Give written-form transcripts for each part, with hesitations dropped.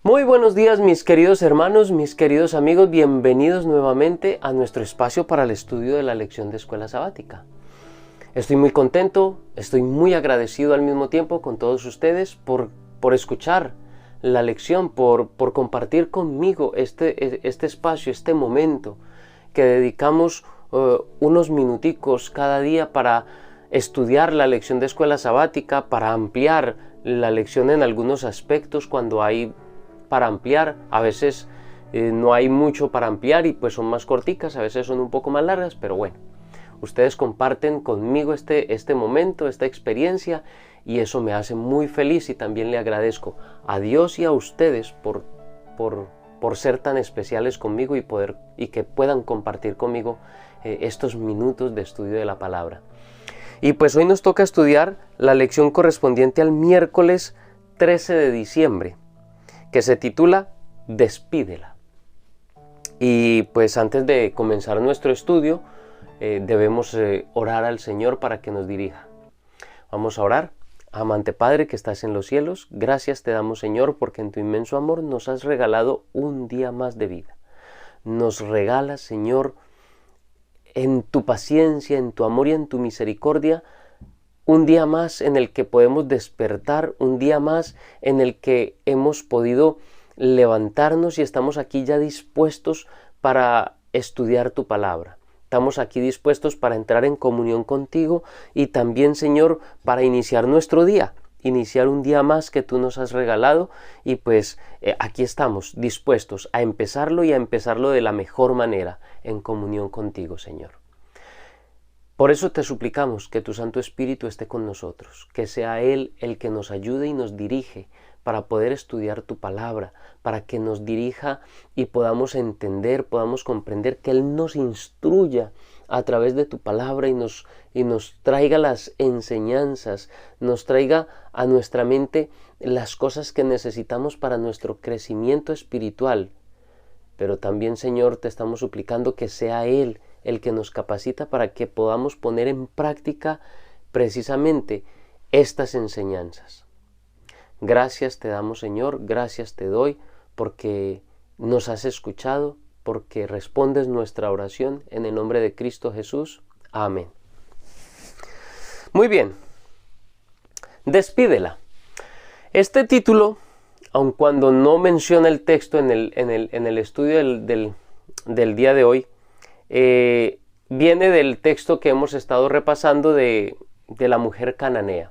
Muy buenos días mis queridos hermanos, mis queridos amigos, bienvenidos nuevamente a nuestro espacio para el estudio de la lección de escuela sabática. Estoy muy contento, estoy muy agradecido al mismo tiempo con todos ustedes por escuchar la lección, por compartir conmigo este espacio, este momento que dedicamos unos minuticos cada día para estudiar la lección de escuela sabática, para ampliar la lección en algunos aspectos cuando hay para ampliar. A veces no hay mucho para ampliar y pues son más corticas, a veces son un poco más largas, pero bueno, ustedes comparten conmigo este momento, esta experiencia, y eso me hace muy feliz, y también le agradezco a Dios y a ustedes por ser tan especiales conmigo y que puedan compartir conmigo estos minutos de estudio de la palabra. Y pues hoy nos toca estudiar la lección correspondiente al miércoles 13 de diciembre, que se titula Despídela. Y pues antes de comenzar nuestro estudio, debemos orar al Señor para que nos dirija. Vamos a orar. Amante Padre que estás en los cielos, gracias te damos, Señor, porque en tu inmenso amor nos has regalado un día más de vida. Nos regalas, Señor, en tu paciencia, en tu amor y en tu misericordia, un día más en el que podemos despertar, un día más en el que hemos podido levantarnos y estamos aquí ya dispuestos para estudiar tu palabra. Estamos aquí dispuestos para entrar en comunión contigo y también, Señor, para iniciar nuestro día, iniciar un día más que tú nos has regalado, y pues aquí estamos dispuestos a empezarlo y a empezarlo de la mejor manera, en comunión contigo, Señor. Por eso te suplicamos que tu Santo Espíritu esté con nosotros, que sea Él el que nos ayude y nos dirige para poder estudiar tu palabra, para que nos dirija y podamos entender, podamos comprender, que Él nos instruya a través de tu palabra y nos traiga las enseñanzas, nos traiga a nuestra mente las cosas que necesitamos para nuestro crecimiento espiritual. Pero también, Señor, te estamos suplicando que sea Él el que nos capacita para que podamos poner en práctica precisamente estas enseñanzas. Gracias te damos, Señor, gracias te doy porque nos has escuchado, porque respondes nuestra oración en el nombre de Cristo Jesús. Amén. Muy bien, despídela. Este título, aun cuando no menciona el texto en el estudio del día de hoy, viene del texto que hemos estado repasando de la mujer cananea.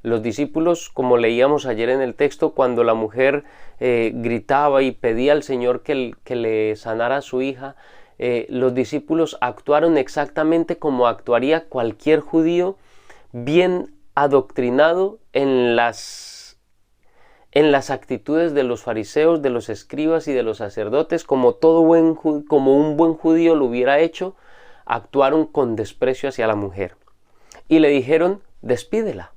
Los discípulos, como leíamos ayer en el texto, cuando la mujer gritaba y pedía al Señor que le sanara a su hija, los discípulos actuaron exactamente como actuaría cualquier judío bien adoctrinado en las actitudes de los fariseos, de los escribas y de los sacerdotes, como un buen judío lo hubiera hecho. Actuaron con desprecio hacia la mujer y le dijeron: despídela.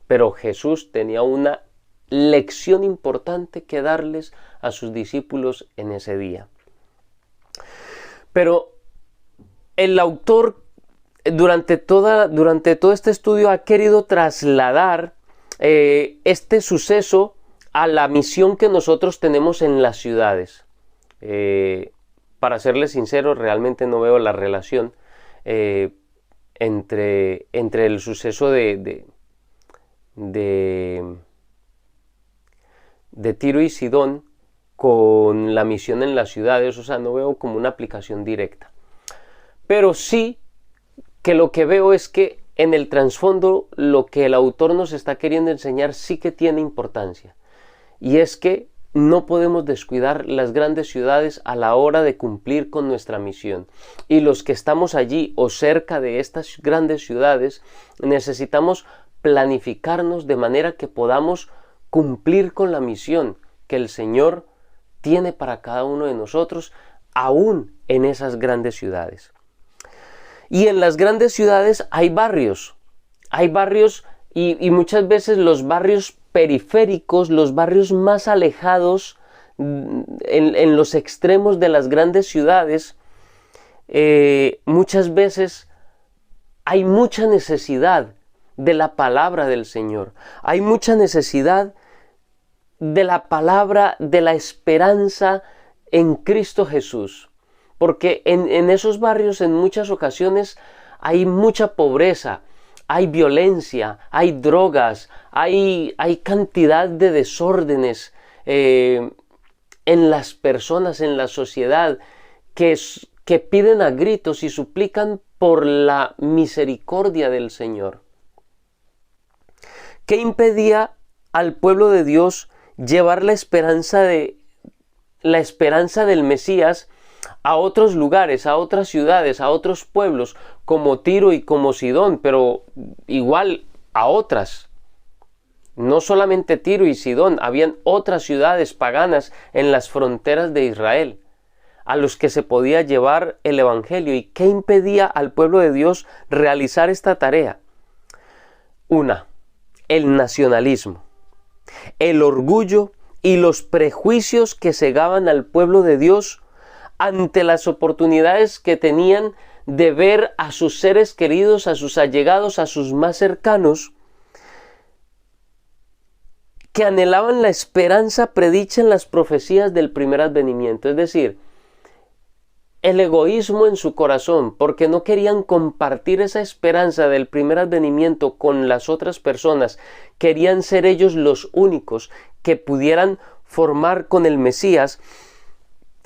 Pero Jesús tenía una lección importante que darles a sus discípulos en ese día. Pero el autor durante todo este estudio ha querido trasladar este suceso a la misión que nosotros tenemos en las ciudades. Para serles sincero, realmente no veo la relación entre el suceso de Tiro y Sidón con la misión en las ciudades. O sea, no veo como una aplicación directa. Pero sí que lo que veo es que en el trasfondo lo que el autor nos está queriendo enseñar sí que tiene importancia. Y es que no podemos descuidar las grandes ciudades a la hora de cumplir con nuestra misión. Y los que estamos allí o cerca de estas grandes ciudades necesitamos planificarnos de manera que podamos cumplir con la misión que el Señor tiene para cada uno de nosotros, aún en esas grandes ciudades. Y en las grandes ciudades hay barrios y muchas veces los barrios periféricos, los barrios más alejados en los extremos de las grandes ciudades, muchas veces hay mucha necesidad de la palabra del Señor. Hay mucha necesidad de la palabra de la esperanza en Cristo Jesús. Porque en esos barrios en muchas ocasiones hay mucha pobreza, hay violencia, hay drogas, hay cantidad de desórdenes en las personas, en la sociedad, que piden a gritos y suplican por la misericordia del Señor. ¿Qué impedía al pueblo de Dios llevar la esperanza del Mesías a otros lugares, a otras ciudades, a otros pueblos como Tiro y como Sidón, pero igual a otras? No solamente Tiro y Sidón, habían otras ciudades paganas en las fronteras de Israel a los que se podía llevar el evangelio. ¿Y qué impedía al pueblo de Dios realizar esta tarea? Una, el nacionalismo, el orgullo y los prejuicios que cegaban al pueblo de Dios ante las oportunidades que tenían de ver a sus seres queridos, a sus allegados, a sus más cercanos, que anhelaban la esperanza predicha en las profecías del primer advenimiento. Es decir, el egoísmo en su corazón, porque no querían compartir esa esperanza del primer advenimiento con las otras personas. Querían ser ellos los únicos que pudieran formar con el Mesías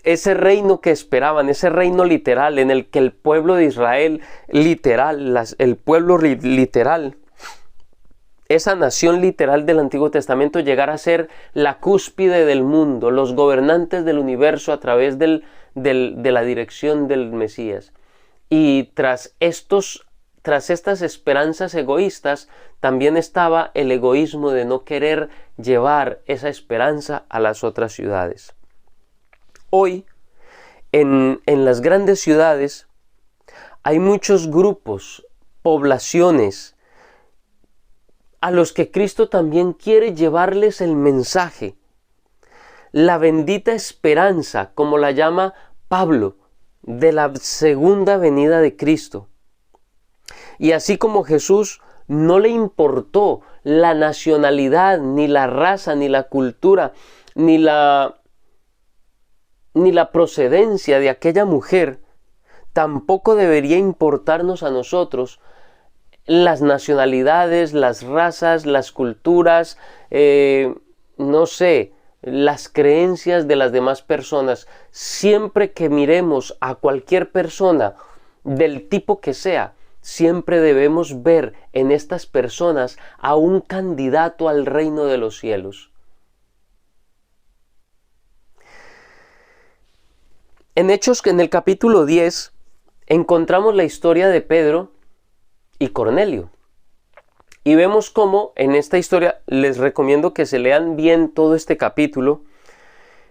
ese reino que esperaban, ese reino literal en el que el pueblo de Israel el pueblo literal, esa nación literal del Antiguo Testamento llegara a ser la cúspide del mundo, los gobernantes del universo a través de la dirección del Mesías. Y tras estas esperanzas egoístas también estaba el egoísmo de no querer llevar esa esperanza a las otras ciudades. Hoy, en las grandes ciudades, hay muchos grupos, poblaciones, a los que Cristo también quiere llevarles el mensaje, la bendita esperanza, como la llama Pablo, de la segunda venida de Cristo. Y así como Jesús no le importó la nacionalidad, ni la raza, ni la cultura, ni la procedencia de aquella mujer, tampoco debería importarnos a nosotros las nacionalidades, las razas, las culturas, las creencias de las demás personas. Siempre que miremos a cualquier persona del tipo que sea, siempre debemos ver en estas personas a un candidato al reino de los cielos. En Hechos, en el capítulo 10, encontramos la historia de Pedro y Cornelio. Y vemos cómo en esta historia, les recomiendo que se lean bien todo este capítulo,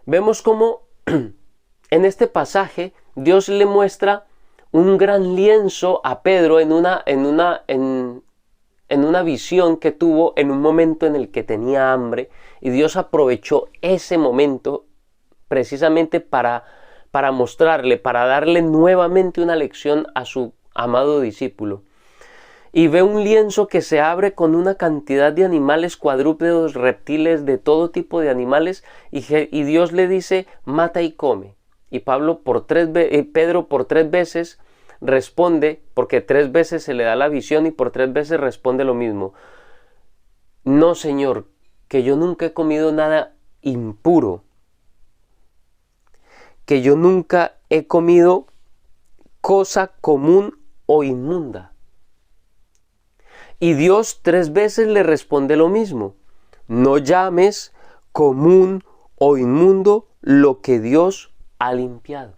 vemos cómo en este pasaje Dios le muestra un gran lienzo a Pedro en una visión que tuvo en un momento en el que tenía hambre, y Dios aprovechó ese momento precisamente para mostrarle, para darle nuevamente una lección a su amado discípulo. Y ve un lienzo que se abre con una cantidad de animales, cuadrúpedos, reptiles, de todo tipo de animales, y Dios le dice: mata y come. Y Pedro por 3 veces responde, porque 3 veces se le da la visión y por 3 veces responde lo mismo: no, Señor, que yo nunca he comido nada impuro, que yo nunca he comido cosa común o inmunda. Y Dios 3 veces le responde lo mismo: no llames común o inmundo lo que Dios ha limpiado.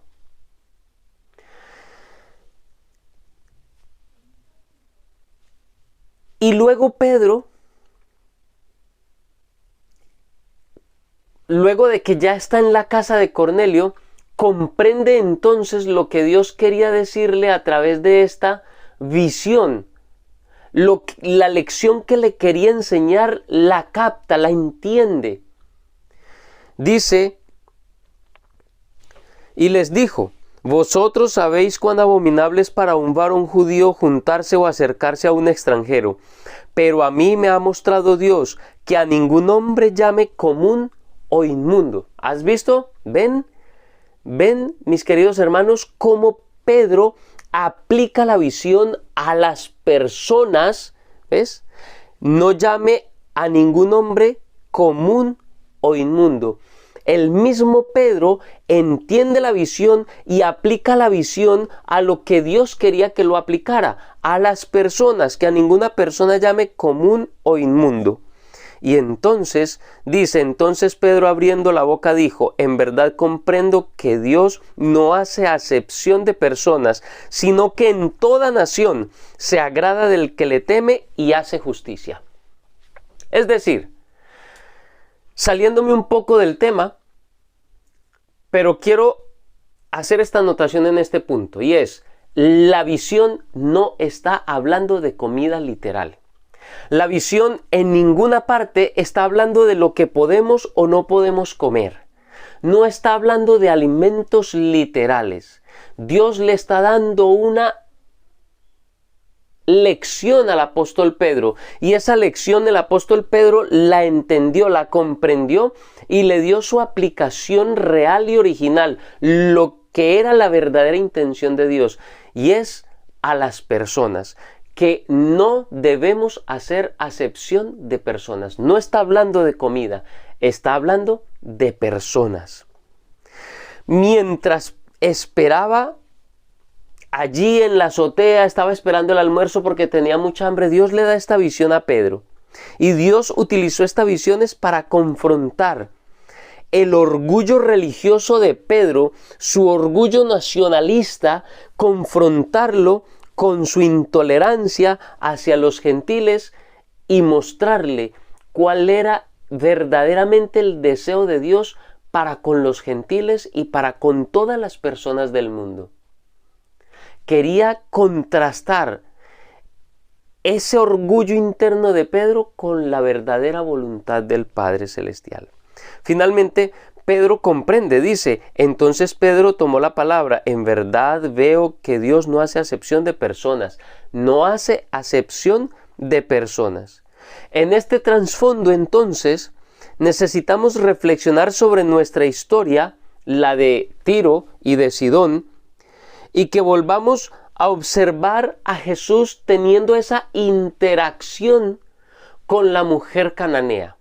Y luego Pedro, luego de que ya está en la casa de Cornelio, comprende entonces lo que Dios quería decirle a través de esta visión. La lección que le quería enseñar la capta, la entiende. Dice: y les dijo: vosotros sabéis cuán abominable es para un varón judío juntarse o acercarse a un extranjero, pero a mí me ha mostrado Dios que a ningún hombre llame común o inmundo. ¿Has visto? Ven, mis queridos hermanos, cómo Pedro aplica la visión a las personas. ¿Ves? No llame a ningún hombre común o inmundo. El mismo Pedro entiende la visión y aplica la visión a lo que Dios quería que lo aplicara, a las personas, que a ninguna persona llame común o inmundo. Y entonces, dice, entonces Pedro abriendo la boca dijo, en verdad comprendo que Dios no hace acepción de personas, sino que en toda nación se agrada del que le teme y hace justicia. Es decir, saliéndome un poco del tema, pero quiero hacer esta anotación en este punto, y es, la visión no está hablando de comida literal. La visión en ninguna parte está hablando de lo que podemos o no podemos comer. No está hablando de alimentos literales. Dios le está dando una lección al apóstol Pedro, y esa lección el apóstol Pedro la entendió, la comprendió y le dio su aplicación real y original, lo que era la verdadera intención de Dios, y es a las personas, que no debemos hacer acepción de personas. No está hablando de comida, está hablando de personas. Mientras esperaba allí en la azotea, estaba esperando el almuerzo porque tenía mucha hambre, Dios le da esta visión a Pedro. Y Dios utilizó estas visiones para confrontar el orgullo religioso de Pedro, su orgullo nacionalista, confrontarlo con su intolerancia hacia los gentiles y mostrarle cuál era verdaderamente el deseo de Dios para con los gentiles y para con todas las personas del mundo. Quería contrastar ese orgullo interno de Pedro con la verdadera voluntad del Padre Celestial. Finalmente, Pedro comprende, dice, entonces Pedro tomó la palabra, en verdad veo que Dios no hace acepción de personas, no hace acepción de personas. En este trasfondo, entonces, necesitamos reflexionar sobre nuestra historia, la de Tiro y de Sidón, y que volvamos a observar a Jesús teniendo esa interacción con la mujer cananea.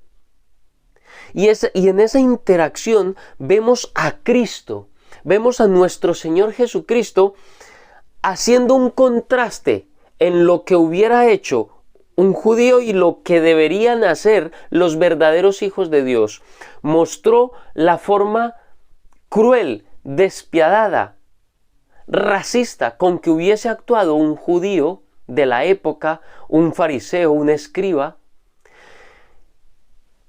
Y en esa interacción vemos a Cristo, vemos a nuestro Señor Jesucristo haciendo un contraste en lo que hubiera hecho un judío y lo que deberían hacer los verdaderos hijos de Dios. Mostró la forma cruel, despiadada, racista con que hubiese actuado un judío de la época, un fariseo, un escriba,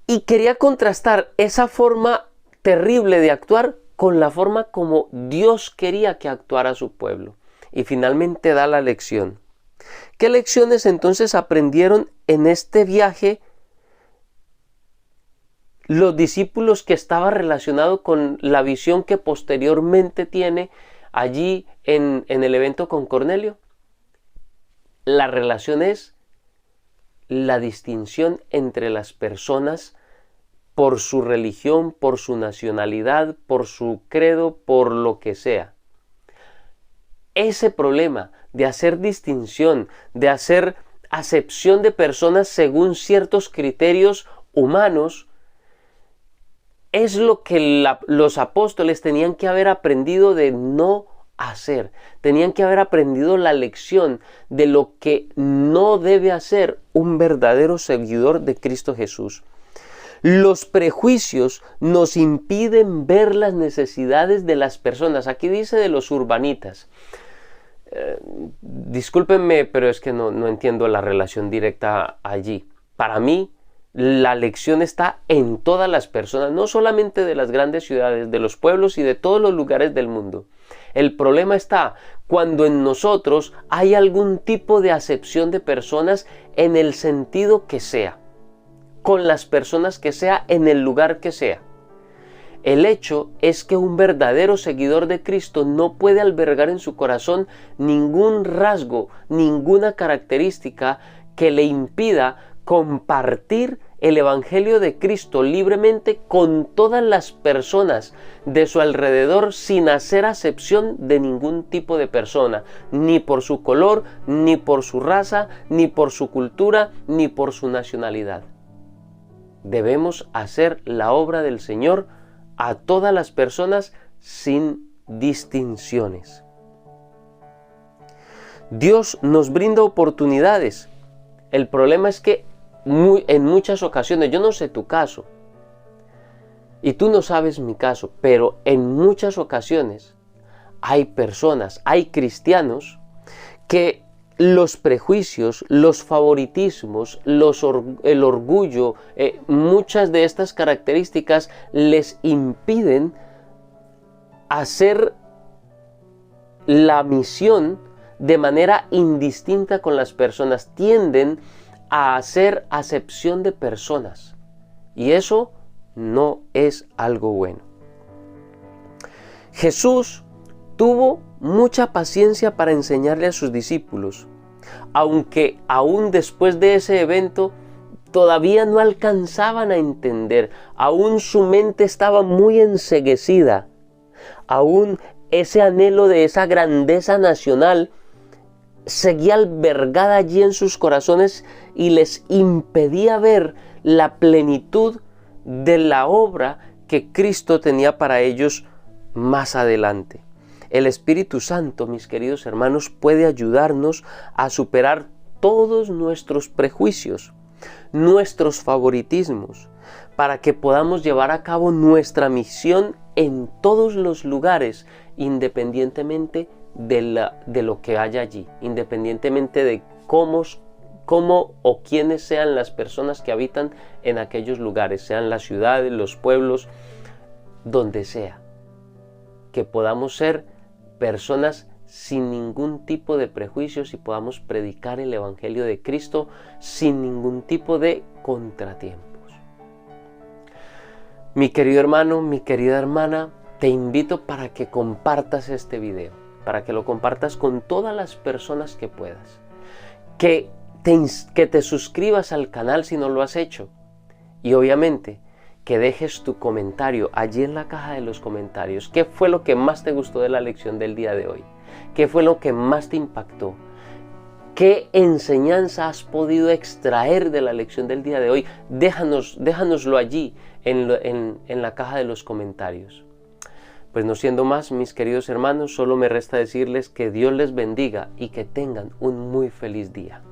y quería contrastar esa forma terrible de actuar con la forma como Dios quería que actuara su pueblo. Y finalmente da la lección. ¿Qué lecciones entonces aprendieron en este viaje los discípulos que estaba relacionado con la visión que posteriormente tiene allí en el evento con Cornelio? La relación es la distinción entre las personas por su religión, por su nacionalidad, por su credo, por lo que sea. Ese problema de hacer distinción, de hacer acepción de personas según ciertos criterios humanos, es lo que los apóstoles tenían que haber aprendido de no hacer. Tenían que haber aprendido la lección de lo que no debe hacer un verdadero seguidor de Cristo Jesús. Los prejuicios nos impiden ver las necesidades de las personas. Aquí dice de los urbanitas. Discúlpenme, pero es que no entiendo la relación directa allí. Para mí, la lección está en todas las personas, no solamente de las grandes ciudades, de los pueblos y de todos los lugares del mundo. El problema está cuando en nosotros hay algún tipo de acepción de personas en el sentido que sea, con las personas que sea, en el lugar que sea. El hecho es que un verdadero seguidor de Cristo no puede albergar en su corazón ningún rasgo, ninguna característica que le impida compartir el Evangelio de Cristo libremente con todas las personas de su alrededor sin hacer acepción de ningún tipo de persona, ni por su color, ni por su raza, ni por su cultura, ni por su nacionalidad. Debemos hacer la obra del Señor a todas las personas sin distinciones. Dios nos brinda oportunidades. El problema es que en muchas ocasiones, yo no sé tu caso, y tú no sabes mi caso, pero en muchas ocasiones hay personas, hay cristianos que los prejuicios, los favoritismos, el orgullo, muchas de estas características les impiden hacer la misión de manera indistinta con las personas, tienden a hacer acepción de personas, y eso no es algo bueno. Jesús tuvo mucha paciencia para enseñarle a sus discípulos, aunque aún después de ese evento todavía no alcanzaban a entender, aún su mente estaba muy enceguecida, aún ese anhelo de esa grandeza nacional seguía albergada allí en sus corazones y les impedía ver la plenitud de la obra que Cristo tenía para ellos más adelante. El Espíritu Santo, mis queridos hermanos, puede ayudarnos a superar todos nuestros prejuicios, nuestros favoritismos, para que podamos llevar a cabo nuestra misión en todos los lugares, independientemente de lo que haya allí, independientemente de cómo o quiénes sean las personas que habitan en aquellos lugares, sean las ciudades, los pueblos, donde sea, que podamos ser personas sin ningún tipo de prejuicios y podamos predicar el Evangelio de Cristo sin ningún tipo de contratiempos. Mi querido hermano, mi querida hermana, te invito para que compartas este video, para que lo compartas con todas las personas que puedas, que te suscribas al canal si no lo has hecho, y obviamente que dejes tu comentario allí en la caja de los comentarios. ¿Qué fue lo que más te gustó de la lección del día de hoy? ¿Qué fue lo que más te impactó? ¿Qué enseñanza has podido extraer de la lección del día de hoy? Déjanoslo allí en la caja de los comentarios. Pues no siendo más, mis queridos hermanos, solo me resta decirles que Dios les bendiga y que tengan un muy feliz día.